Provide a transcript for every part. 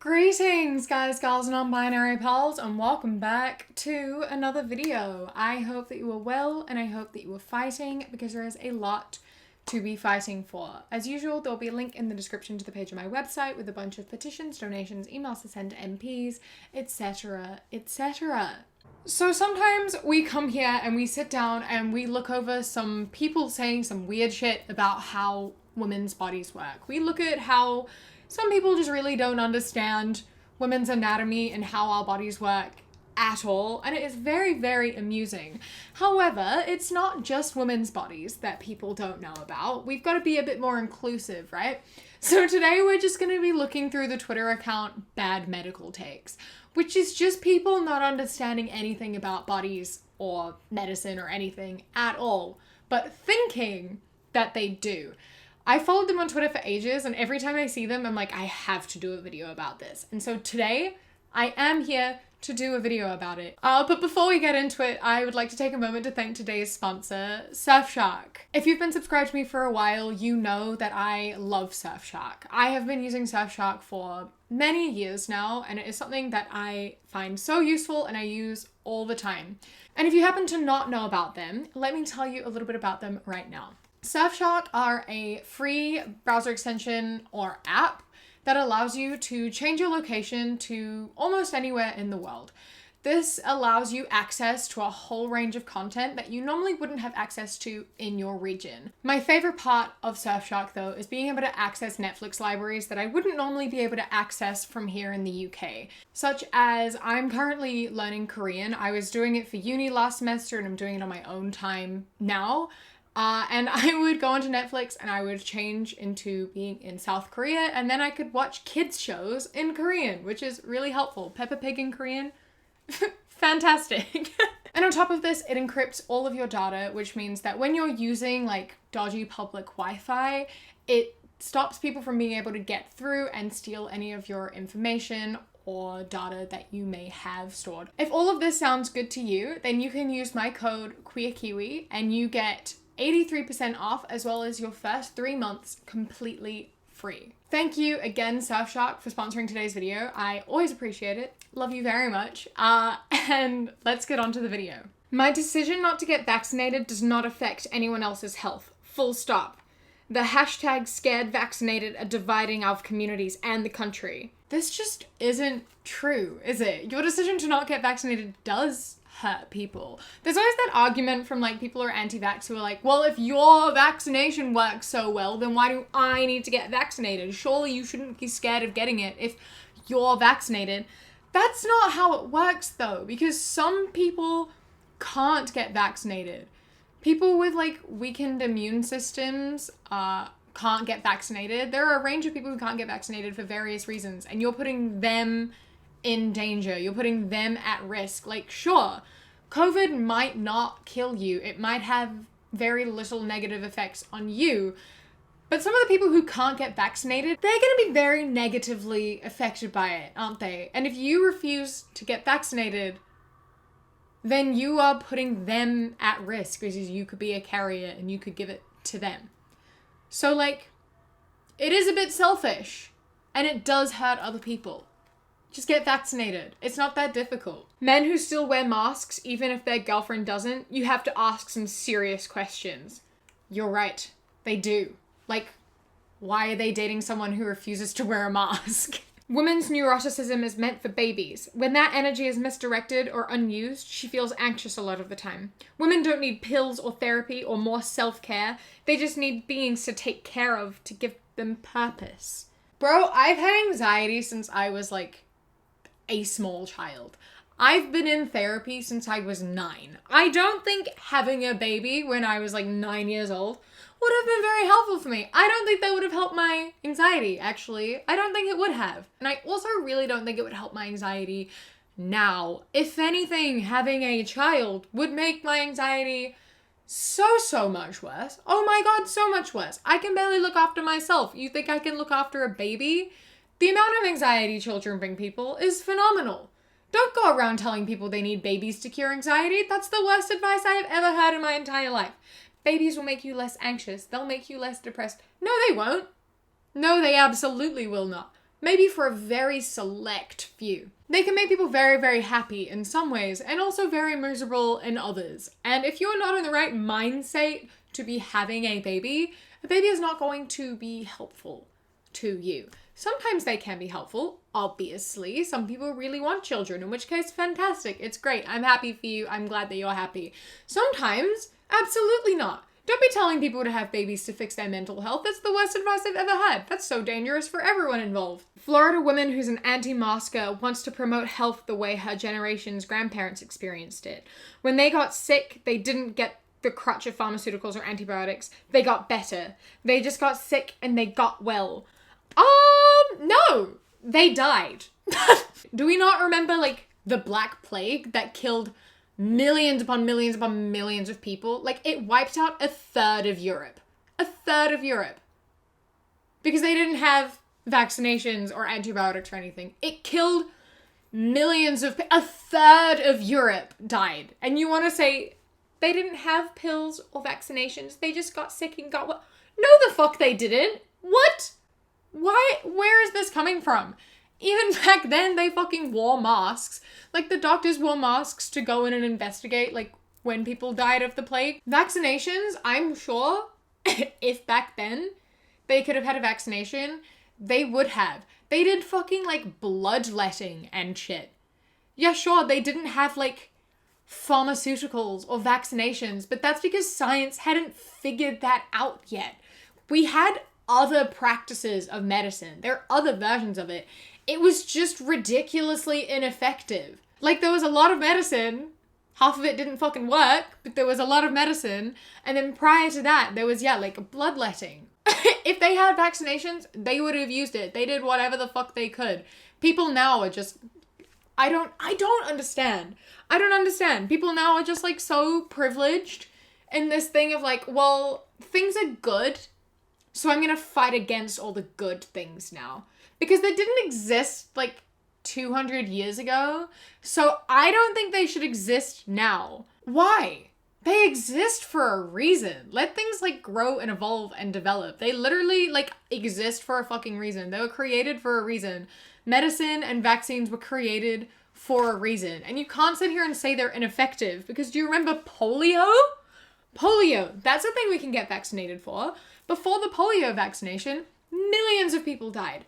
Greetings guys, gals and non-binary pals, and welcome back to another video. I hope that you are well and I hope that you are fighting, because there is a lot to be fighting for. As usual, there will be a link in the description to the page of my website with a bunch of petitions, donations, emails to send to MPs, etc, etc. So sometimes we come here and we sit down and we look over some people saying some weird shit about how women's bodies work. We look at how some people just really don't understand women's anatomy and how our bodies work at all, and it is very, very amusing. However, it's not just women's bodies that people don't know about. We've got to be a bit more inclusive, right? So today we're just going to be looking through the Twitter account Bad Medical Takes, which is just people not understanding anything about bodies or medicine or anything at all, but thinking that they do. I followed them on Twitter for ages, and every time I see them, I'm like, I have to do a video about this. And so today, I am here to do a video about it. But before we get into it, I would like to take a moment to thank today's sponsor, Surfshark. If you've been subscribed to me for a while, you know that I love Surfshark. I have been using Surfshark for many years now, and it is something that I find so useful and I use all the time. And if you happen to not know about them, let me tell you a little bit about them right now. Surfshark are a free browser extension or app that allows you to change your location to almost anywhere in the world. This allows you access to a whole range of content that you normally wouldn't have access to in your region. My favorite part of Surfshark, though, is being able to access Netflix libraries that I wouldn't normally be able to access from here in the UK. Such as, I'm currently learning Korean. I was doing it for uni last semester and I'm doing it on my own time now. And I would go onto Netflix and I would change into being in South Korea, and then I could watch kids shows in Korean, which is really helpful. Peppa Pig in Korean, fantastic. And on top of this, it encrypts all of your data, which means that when you're using like dodgy public Wi-Fi, it stops people from being able to get through and steal any of your information or data that you may have stored. If all of this sounds good to you, then you can use my code QueerKiwi and you get 83% off, as well as your first 3 months completely free. Thank you again, Surfshark, for sponsoring today's video. I always appreciate it. Love you very much. And let's get on to the video. My decision not to get vaccinated does not affect anyone else's health. Full stop. The hashtag scared vaccinated are dividing our communities and the country. This just isn't true, is it? Your decision to not get vaccinated does hurt people. There's always that argument from like people who are anti-vax who are like, well, if your vaccination works so well, then why do I need to get vaccinated? Surely you shouldn't be scared of getting it if you're vaccinated. That's not how it works though, because some people can't get vaccinated. People with like weakened immune systems can't get vaccinated. There are a range of people who can't get vaccinated for various reasons, and you're putting them in danger. You're putting them at risk. Like, sure, COVID might not kill you. It might have very little negative effects on you. But some of the people who can't get vaccinated, they're going to be very negatively affected by it, aren't they? And if you refuse to get vaccinated, then you are putting them at risk, because you could be a carrier and you could give it to them. So, like, it is a bit selfish and it does hurt other people. Just get vaccinated. It's not that difficult. Men who still wear masks, even if their girlfriend doesn't, you have to ask some serious questions. You're right. They do. Like, why are they dating someone who refuses to wear a mask? Women's neuroticism is meant for babies. When that energy is misdirected or unused, she feels anxious a lot of the time. Women don't need pills or therapy or more self-care. They just need beings to take care of, to give them purpose. Bro, I've had anxiety since I was like a small child. I've been in therapy since I was 9. I don't think having a baby when I was like 9 years old would have been very helpful for me. I don't think that would have helped my anxiety, actually. I don't think it would have. And I also really don't think it would help my anxiety now. If anything, having a child would make my anxiety so much worse. Oh my god, so much worse. I can barely look after myself. You think I can look after a baby? The amount of anxiety children bring people is phenomenal. Don't go around telling people they need babies to cure anxiety. That's the worst advice I have ever heard in my entire life. Babies will make you less anxious. They'll make you less depressed. No, they won't. No, they absolutely will not. maybe for a very select few. They can make people very, very happy in some ways and also very miserable in others. And if you're not in the right mindset to be having a baby is not going to be helpful to you. Sometimes they can be helpful, obviously. Some people really want children, in which case, fantastic. It's great. I'm happy for you. I'm glad that you're happy. Sometimes, absolutely not. Don't be telling people to have babies to fix their mental health. That's the worst advice I've ever had. That's so dangerous for everyone involved. Florida woman who's an anti-masker wants to promote health the way her generation's grandparents experienced it. When they got sick, they didn't get the crutch of pharmaceuticals or antibiotics. They got better. They just got sick and they got well. No, they died. Do we not remember, like, the Black Plague that killed millions upon millions upon millions of people? Like, it wiped out a third of Europe. A third of Europe. Because they didn't have vaccinations or antibiotics or anything. It killed millions of a third of Europe died. And you want to say they didn't have pills or vaccinations? They just got sick and got well? No, the fuck they didn't. What? Why? Where is this coming from? Even back then, they fucking wore masks. Like, the doctors wore masks to go in and investigate, like, when people died of the plague. Vaccinations, I'm sure, if back then they could have had a vaccination, they would have. They did fucking, like, bloodletting and shit. Yeah, sure, they didn't have, like, pharmaceuticals or vaccinations, but that's because science hadn't figured that out yet. We had other practices of medicine. There are other versions of it. It was just ridiculously ineffective. Like, there was a lot of medicine. Half of it didn't fucking work, but there was a lot of medicine. And then prior to that, there was, like, bloodletting. If they had vaccinations, they would have used it. They did whatever the fuck they could. People now are just... I don't understand. I don't understand. People now are just, like, so privileged in this thing of, like, well, things are good, so I'm gonna fight against all the good things now. Because they didn't exist, like, 200 years ago. So I don't think they should exist now. Why? They exist for a reason. Let things, like, grow and evolve and develop. They literally, like, exist for a fucking reason. They were created for a reason. Medicine and vaccines were created for a reason. And you can't sit here and say they're ineffective. Because do you remember polio? Polio. That's a thing we can get vaccinated for. Before the polio vaccination, millions of people died.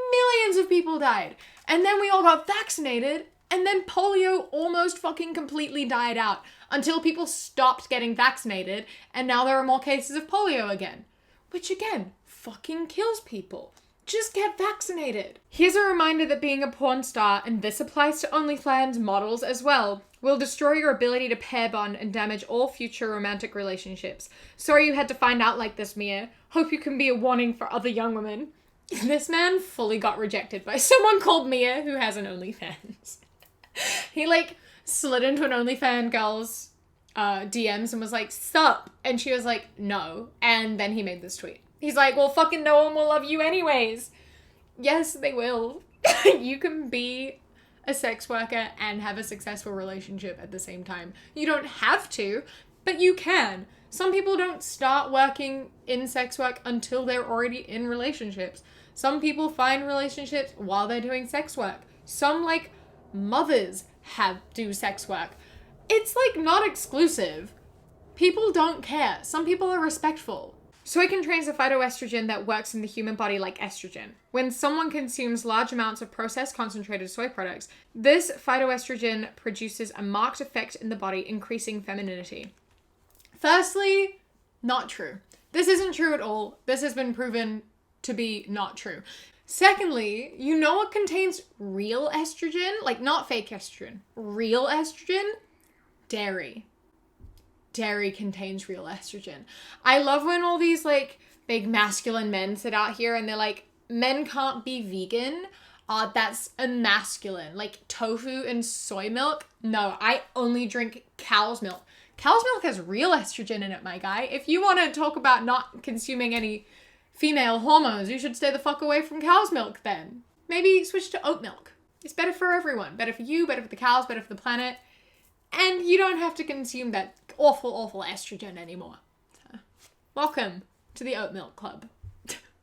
Millions of people died. And then we all got vaccinated, and then polio almost fucking completely died out until people stopped getting vaccinated, and now there are more cases of polio again. Which again, fucking kills people. Just get vaccinated. Here's a reminder that being a porn star, and this applies to OnlyFans models as well, will destroy your ability to pair bond and damage all future romantic relationships. Sorry you had to find out like this, Mia. Hope you can be a warning for other young women. This man fully got rejected by someone called Mia who has an OnlyFans. He, like, slid into an OnlyFans girl's DMs and was like, sup? And she was like, no. And then he made this tweet. He's like, well, fucking no one will love you anyways. Yes, they will. You can be a sex worker and have a successful relationship at the same time. You don't have to, but you can. Some people don't start working in sex work until they're already in relationships. Some people find relationships while they're doing sex work. Some, like, mothers do sex work. It's, like, not exclusive. People don't care. Some people are respectful. Soy contains a phytoestrogen that works in the human body like estrogen. When someone consumes large amounts of processed concentrated soy products, this phytoestrogen produces a marked effect in the body, increasing femininity. Firstly, not true. This isn't true at all. This has been proven to be not true. Secondly, you know what contains real estrogen? Like, not fake estrogen. Real estrogen? Dairy. Dairy contains real estrogen. I love when all these, like, big masculine men sit out here and they're like, men can't be vegan. That's emasculine. Like, tofu and soy milk? No, I only drink cow's milk. Cow's milk has real estrogen in it, my guy. If you want to talk about not consuming any female hormones, you should stay the fuck away from cow's milk then. Maybe switch to oat milk. It's better for everyone. Better for you, better for the cows, better for the planet. And you don't have to consume that awful, awful estrogen anymore. So, welcome to the oat milk club.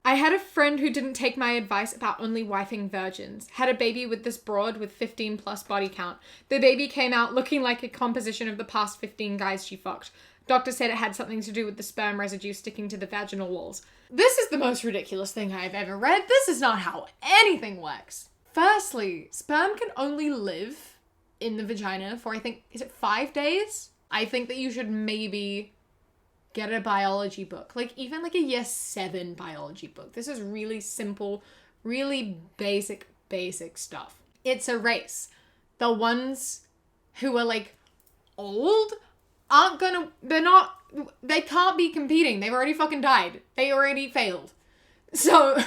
I had a friend who didn't take my advice about only wifing virgins. Had a baby with this broad with 15 plus body count. The baby came out looking like a composition of the past 15 guys she fucked. Doctor said it had something to do with the sperm residue sticking to the vaginal walls. This is the most ridiculous thing I've ever read. This is not how anything works. Firstly, sperm can only live in the vagina for, I think, is it 5 days? I think that you should maybe get a biology book, like even like a year 7 biology book. This is really simple, really basic stuff. It's a race. The ones who are like old they can't be competing. They've already fucking died. They already failed. So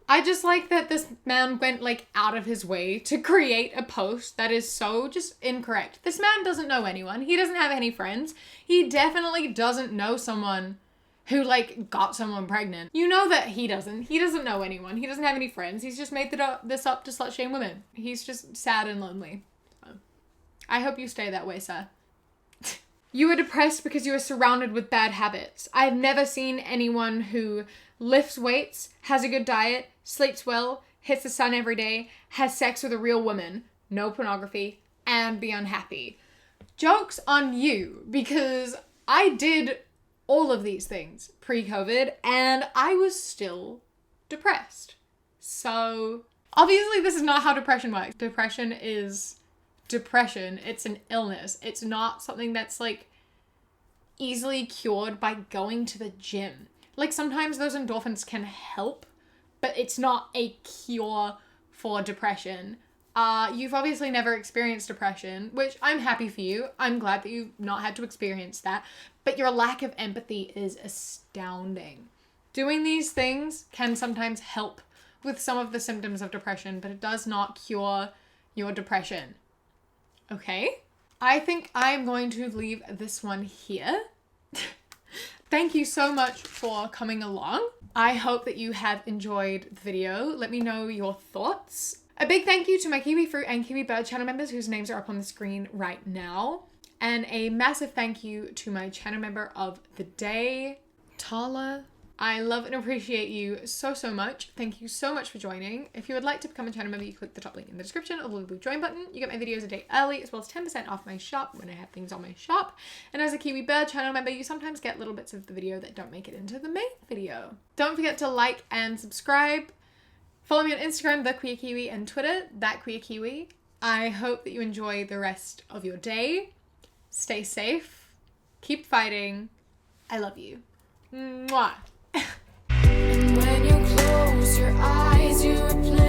I just like that this man went like out of his way to create a post that is so just incorrect. This man doesn't know anyone. He doesn't have any friends. He definitely doesn't know someone who like got someone pregnant. You know that he doesn't. He doesn't know anyone. He doesn't have any friends. He's just made this up to slut shame women. He's just sad and lonely. So, I hope you stay that way, sir. You are depressed because you are surrounded with bad habits. I have never seen anyone who lifts weights, has a good diet, sleeps well, hits the sun every day, has sex with a real woman, no pornography, and be unhappy. Joke's on you, because I did all of these things pre-COVID and I was still depressed. So obviously this is not how depression works. Depression is depression. It's an illness. It's not something that's like easily cured by going to the gym. Like sometimes those endorphins can help, but it's not a cure for depression. You've obviously never experienced depression, which I'm happy for you. I'm glad that you've not had to experience that, but your lack of empathy is astounding. Doing these things can sometimes help with some of the symptoms of depression, but it does not cure your depression. Okay? I think I'm going to leave this one here. Thank you so much for coming along. I hope that you have enjoyed the video. Let me know your thoughts. A big thank you to my Kiwi Fruit and Kiwi Bird channel members whose names are up on the screen right now. And a massive thank you to my channel member of the day, Tala. I love and appreciate you so much. Thank you so much for joining. If you would like to become a channel member, you click the top link in the description or the blue join button. You get my videos a day early, as well as 10% off my shop when I have things on my shop. And as a Kiwi Bird channel member, you sometimes get little bits of the video that don't make it into the main video. Don't forget to like and subscribe. Follow me on Instagram, The Queer Kiwi, and Twitter, That Queer Kiwi. I hope that you enjoy the rest of your day. Stay safe. Keep fighting. I love you. Mwah. And when you close your eyes, you replace